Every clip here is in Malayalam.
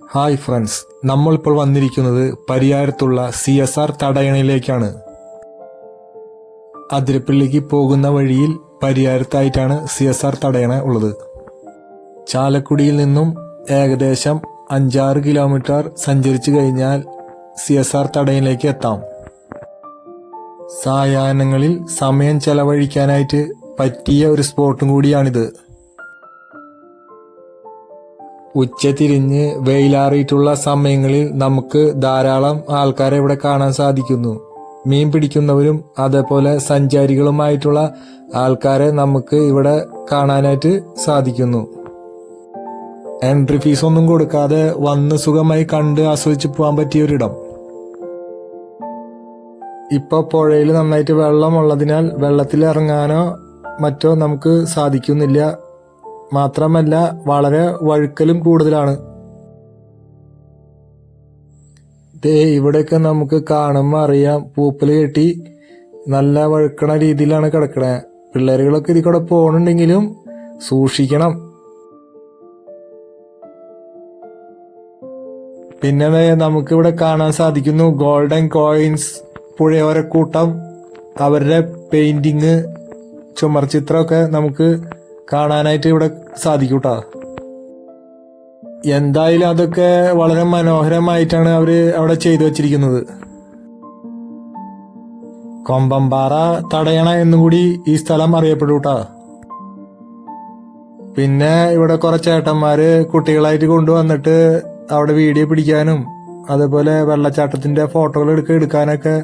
ഹായ് ഫ്രണ്ട്സ്, നമ്മളിപ്പോൾ വന്നിരിക്കുന്നത് പരിയാരത്തുള്ള CSR തടയണയിലേക്കാണ്. അതിരപ്പള്ളിക്ക് പോകുന്ന വഴിയിൽ പരിയാരത്തായിട്ടാണ് CSR തടയണ ഉള്ളത്. ചാലക്കുടിയിൽ നിന്നും ഏകദേശം 5-6 കിലോമീറ്റർ സഞ്ചരിച്ചു കഴിഞ്ഞാൽ CSR തടയണയിലേക്ക് എത്താം. സായാഹ്നങ്ങളിൽ സമയം ചെലവഴിക്കാനായിട്ട് പറ്റിയ ഒരു സ്പോട്ടും കൂടിയാണിത്. ഉച്ചതിരിഞ്ഞ് വെയിലാറിയിട്ടുള്ള സമയങ്ങളിൽ നമുക്ക് ധാരാളം ആൾക്കാരെ ഇവിടെ കാണാൻ സാധിക്കുന്നു. മീൻ പിടിക്കുന്നവരും അതേപോലെ സഞ്ചാരികളുമായിട്ടുള്ള ആൾക്കാരെ നമുക്ക് ഇവിടെ കാണാനായിട്ട് സാധിക്കുന്നു. എൻട്രി ഫീസ് ഒന്നും കൊടുക്കാതെ വന്ന് സുഖമായി കണ്ട് ആസ്വദിച്ച് പോകാൻ പറ്റിയ ഒരിടം. ഇപ്പൊ പുഴയിൽ നന്നായിട്ട് വെള്ളമുള്ളതിനാൽ വെള്ളത്തിൽ ഇറങ്ങാനോ മറ്റോ നമുക്ക് സാധിക്കുന്നില്ല. മാത്രമല്ല വളരെ വഴുക്കലും കൂടുതലാണ്. ഇവിടെയൊക്കെ നമുക്ക് കാണുമ്പോൾ അറിയാം, പൂപ്പല് കെട്ടി നല്ല വഴുക്കണ രീതിയിലാണ് കിടക്കണേ. പിള്ളേരുകളൊക്കെ ഇതിൽ കൂടെ പോകണുണ്ടെങ്കിലും സൂക്ഷിക്കണം. പിന്നെ നമുക്കിവിടെ കാണാൻ സാധിക്കുന്നു ഗോൾഡൻ കോയിൻസ്, പുഴയോരക്കൂട്ടം, അവരുടെ പെയിന്റിങ്, ചുമർ ചിത്രമൊക്കെ നമുക്ക് കാണാനായിട്ട് ഇവിടെ സാധിക്കൂട്ടാ. എന്തായാലും അതൊക്കെ വളരെ മനോഹരമായിട്ടാണ് അവര് അവിടെ ചെയ്തു വച്ചിരിക്കുന്നത്. കൊമ്പമ്പാറ തടയണ എന്നും കൂടി ഈ സ്ഥലം അറിയപ്പെടൂട്ടാ. പിന്നെ ഇവിടെ കുറെ ചേട്ടന്മാര് കുട്ടികളായിട്ട് കൊണ്ടുവന്നിട്ട് അവിടെ വീഡിയോ പിടിക്കാനും അതേപോലെ വെള്ളച്ചാട്ടത്തിന്റെ ഫോട്ടോകൾ എടുക്കാനൊക്കെ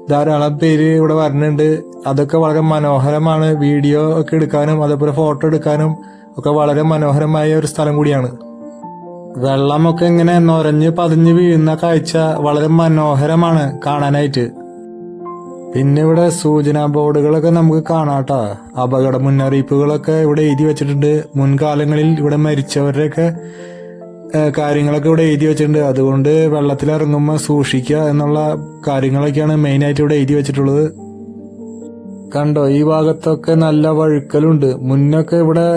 ധാരാളം പേര് ഇവിടെ വരുന്നുണ്ട്. അതൊക്കെ വളരെ മനോഹരമാണ്. വീഡിയോ ഒക്കെ എടുക്കാനും അതേപോലെ ഫോട്ടോ എടുക്കാനും ഒക്കെ വളരെ മനോഹരമായ ഒരു സ്ഥലം കൂടിയാണ്. വെള്ളമൊക്കെ ഇങ്ങനെ നൊരഞ്ഞ് പതിഞ്ഞ് വീഴുന്ന കാഴ്ച വളരെ മനോഹരമാണ് കാണാനായിട്ട്. പിന്നെ ഇവിടെ സൂചനാ ബോർഡുകളൊക്കെ നമുക്ക് കാണാട്ടാ. അപകട മുന്നറിയിപ്പുകളൊക്കെ ഇവിടെ എഴുതി വെച്ചിട്ടുണ്ട്. മുൻകാലങ്ങളിൽ ഇവിടെ മരിച്ചവരുടെയൊക്കെ കാര്യങ്ങളൊക്കെ ഇവിടെ എഴുതി വെച്ചിട്ടുണ്ട്. അതുകൊണ്ട് വെള്ളത്തിലിറങ്ങുമ്പോൾ സൂക്ഷിക്കുക എന്നുള്ള കാര്യങ്ങളൊക്കെയാണ് മെയിനായിട്ട് ഇവിടെ എഴുതി വെച്ചിട്ടുള്ളത്. കണ്ടോ, ഈ ഭാഗത്തൊക്കെ നല്ല വഴുക്കലുണ്ട്. മുന്നൊക്കെ ഇവിടെ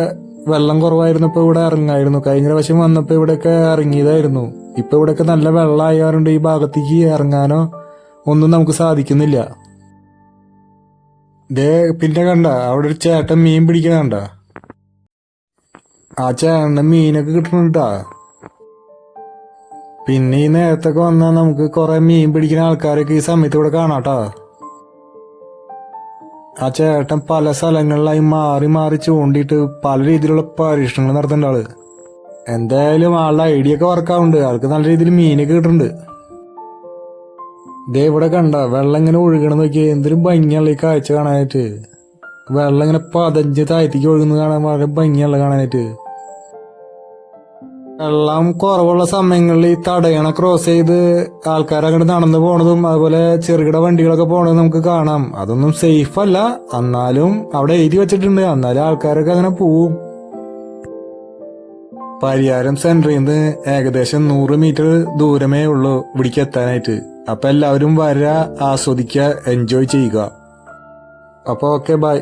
വെള്ളം കുറവായിരുന്നപ്പോ ഇവിടെ ഇറങ്ങായിരുന്നു. കഴിഞ്ഞ പ്രാവശ്യം വന്നപ്പോ ഇവിടെയൊക്കെ ഇറങ്ങിയതായിരുന്നു. ഇപ്പൊ ഇവിടെയൊക്കെ നല്ല വെള്ളമായതുകൊണ്ട് ഈ ഭാഗത്തേക്ക് ഇറങ്ങാനോ ഒന്നും നമുക്ക് സാധിക്കുന്നില്ല. പിന്നെ കണ്ട അവിടെ ഒരു ചേട്ടൻ മീൻ പിടിക്കണ കണ്ട. ആ ചേട്ടന്റെ മീനൊക്കെ കിട്ടണുണ്ടാ. പിന്നെ ഈ നേരത്തൊക്കെ വന്നാൽ നമുക്ക് കുറെ മീൻ പിടിക്കുന്ന ആൾക്കാരൊക്കെ ഈ സമയത്ത് ഇവിടെ കാണാട്ടാ. ആ ചേട്ടൻ പല സ്ഥലങ്ങളിലായി മാറി മാറി ചൂണ്ടിയിട്ട് പല രീതിയിലുള്ള പരീക്ഷണങ്ങൾ നടത്തേണ്ട ആള്. എന്തായാലും ആളുടെ ഐഡിയ ഒക്കെ വർക്കാവുന്നുണ്ട്. ആൾക്ക് നല്ല രീതിയിൽ മീനൊക്കെ കിട്ടുന്നുണ്ട്. ഇവിടെ കണ്ട വെള്ളം ഇങ്ങനെ ഒഴുകണം നോക്കി, എന്തൊരു ഭംഗിയുള്ള ഈ കാഴ്ച കാണാനായിട്ട്. വെള്ളം ഇങ്ങനെ പതഞ്ഞ് താഴത്തേക്ക് ഒഴുകുന്നത് കാണാൻ വളരെ ഭംഗിയുള്ള കാണാനായിട്ട്. വെള്ളം കുറവുള്ള സമയങ്ങളിൽ ഈ തടയണ ക്രോസ് ചെയ്ത് ആൾക്കാരങ്ങോട്ട് നടന്നു പോണതും അതുപോലെ ചെറുകിട വണ്ടികളൊക്കെ പോണതും നമുക്ക് കാണാം. അതൊന്നും സേഫ് അല്ല, എന്നാലും അവിടെ എഴുതി വെച്ചിട്ടുണ്ട്. എന്നാലും ആൾക്കാരൊക്കെ അങ്ങനെ പോവും. പരിയാരം സെന്ററിൽ നിന്ന് ഏകദേശം 100 മീറ്റർ ദൂരമേ ഉള്ളൂ ഇവിടേക്ക് എത്താനായിട്ട്. അപ്പൊ എല്ലാവരും വരിക, ആസ്വദിക്കുക, എൻജോയ് ചെയ്യുക. അപ്പൊ ഓക്കെ, ബൈ.